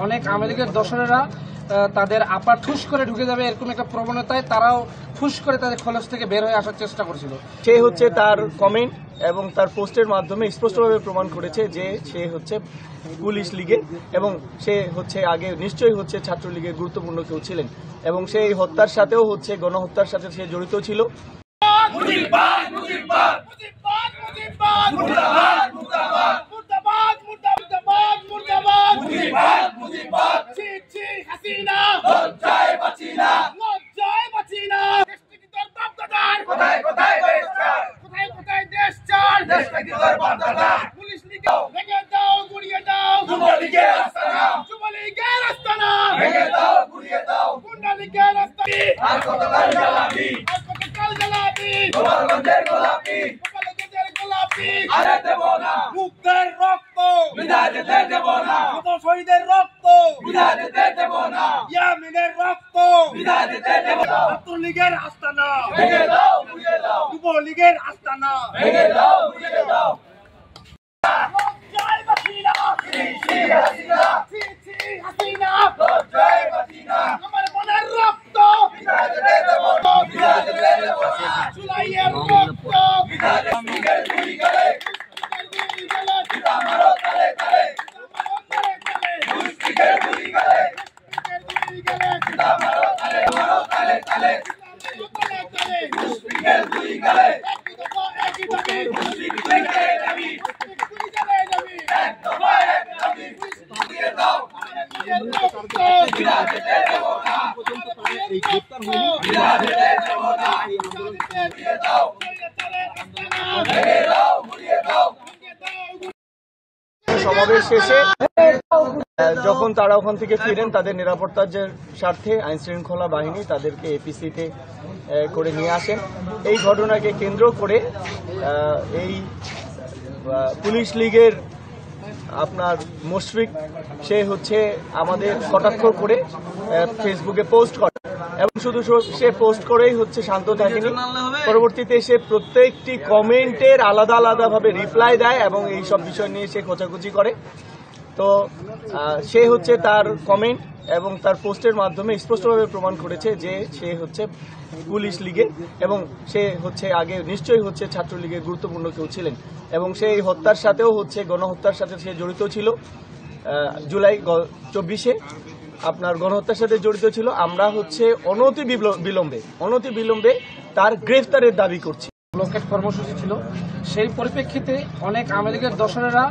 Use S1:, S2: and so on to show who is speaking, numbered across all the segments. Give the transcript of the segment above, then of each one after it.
S1: অনেক আওয়ামী লীগের দোসরেরা তাদের আপা ঠুস করে ঢুকে যাবে এরকম একটা প্রবণতায় তারাও ফুস করে তাদের খলস থেকে বের হয়ে আসার চেষ্টা করছিল।
S2: সে হচ্ছে তার কমেন্ট এবং তার পোস্টের মাধ্যমে স্পষ্টভাবে প্রমাণ করেছে যে সে হচ্ছে পুলিশ লীগে এবং সে হচ্ছে আগে নিশ্চয়ই হচ্ছে ছাত্রলীগের গুরুত্বপূর্ণ কেউ ছিলেন এবং সেই হত্যার সাথেও হচ্ছে গণহত্যার সাথে সে জড়িত ছিল।
S3: মুক্তের রক্ত বিদায় দিতে দেব না, শহীদের রক্ত বিদায় দিতে দেব না, ইয়ামিনের রক্ত বিদায় দিতে দেব না, ছাত্রলীগের আস্তানা ভেঙে দাও গুড়িয়ে দাও, যুবলীগের আস্তানা ভেঙে দাও গুড়িয়ে দাও। জয় হাসিনা, শ্রী হাসিনা, শ্রী হাসিনা, জয় হাসিনা, আমার মনের রক্ত বিদায় দিতে দেব না, বিদায় দিতে দেব না, জুলাইয়ের রক্ত বিদায় দিতে গুলি গলে
S2: সমাবেশ শেষে যখন তারা ওখান থেকে ফিরেন তাদের নিরাপত্তার স্বার্থে আইন শৃঙ্খলা বাহিনী তাদেরকে এপিসিতে করে নিয়ে আসেন। এই ঘটনাকে কেন্দ্র করে এই পুলিশ লীগের আপনার মুশফিক সে হচ্ছে আমাদের কটাক্ষ করে ফেসবুকে পোস্ট করে এবং শুধু সে পোস্ট করেই হচ্ছে শান্ত থাকেনি, পরবর্তীতে সে প্রত্যেকটি কমেন্টের আলাদা আলাদাভাবে রিপ্লাই দেয় এবং এই সব বিষয় নিয়ে সে খোঁচাখুচি করে। তো সে হচ্ছে তার কমেন্ট এবং তার পোস্টের মাধ্যমে স্পষ্টভাবে প্রমাণ করেছে যে সে হচ্ছে পুলিশ লীগে এবং সে হচ্ছে আগে নিশ্চয়ই হচ্ছে ছাত্রলীগের গুরুত্বপূর্ণ কেউ ছিলেন এবং সেই হত্যার সাথেও হচ্ছে গণহত্যার সাথে সে জড়িত ছিল। জুলাই 24-এ আপনার গণহত্যার সাথে জড়িত ছিল। আমরা হচ্ছে অনতি বিলম্বে তার গ্রেফতারের দাবি করছি।
S1: ব্লকেট কর্মসূচি ছিল, সেই পরিপ্রেক্ষিতে অনেক আওয়ামী লীগের দোসরেরা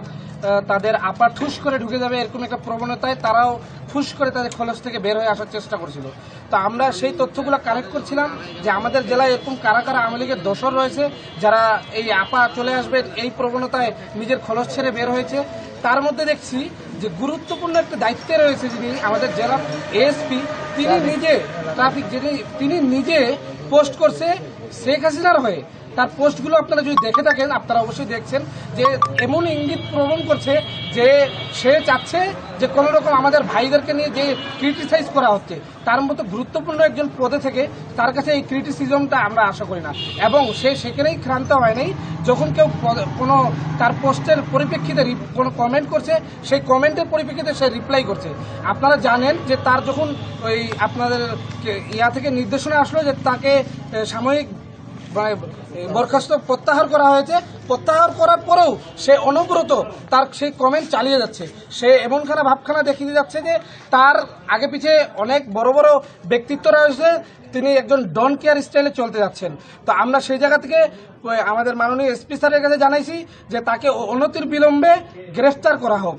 S1: তাদের আপা ঠুস করে ঢুকে যাবে এরকম একটা প্রবণতায় তারাও ফুস করে তাদের খলস থেকে বের হয়ে আসার চেষ্টা করছিল। তো আমরা সেই তথ্যগুলো কালেক্ট করছিলাম যে আমাদের জেলায় এরকম কারা কারা আওয়ামী লীগের দোসর রয়েছে যারা এই আপা চলে আসবে এই প্রবণতায় নিজের খলস ছেড়ে বের হয়েছে। তার মধ্যে দেখছি যে গুরুত্বপূর্ণ একটা দায়িত্বে রয়েছে যিনি আমাদের জেলার এএসপি, তিনি নিজে ট্রাফিক তিনি নিজে পোস্ট করছে শেখ হাসিনার হয়ে। তার পোস্টগুলো আপনারা যদি দেখে থাকেন আপনারা অবশ্যই দেখছেন যে এমন ইঙ্গিত প্রবণ করছে যে সে চাচ্ছে যে কোনো রকম আমাদের ভাইদেরকে নিয়ে যে ক্রিটিসাইজ করা হচ্ছে তার মতো গুরুত্বপূর্ণ একজন পদে থেকে তার কাছে এই ক্রিটিসিজমটা আমরা আশা করি না এবং সে সেখানেই ক্ষান্ত হয় নাই। যখন কেউ কোনো তার পোস্টের পরিপ্রেক্ষিতে কোনো কমেন্ট করছে সেই কমেন্টের পরিপ্রেক্ষিতে সে রিপ্লাই করছে। আপনারা জানেন যে তার যখন ওই আপনাদের ইয়া থেকে নির্দেশনা আসলো যে তাকে সাময়িক বরখাস্ত প্রত্যাহার করা হয়েছে, প্রত্যাহার করার পরেও সে অনবরত তার সেই কমেন্ট চালিয়ে যাচ্ছে। সে এমনখানা ভাবখানা দেখিয়ে যাচ্ছে যে তার আগে পিছে অনেক বড় বড় ব্যক্তিত্ব রয়েছে, তিনি একজন ডন কেয়ার স্টাইলে চলতে যাচ্ছেন। তো আমরা সেই জায়গা থেকে আমাদের মাননীয় এসপি স্যারের কাছে জানাইছি যে তাকে অনতির বিলম্বে গ্রেফতার করা হোক।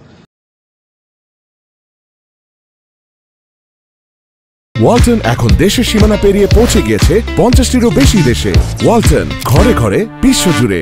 S4: ওয়ালটন এখন দেশের সীমানা পেরিয়ে পৌঁছে গিয়েছে 50টিরও বেশি দেশে। ওয়ালটন, ঘরে ঘরে বিশ্বজুড়ে।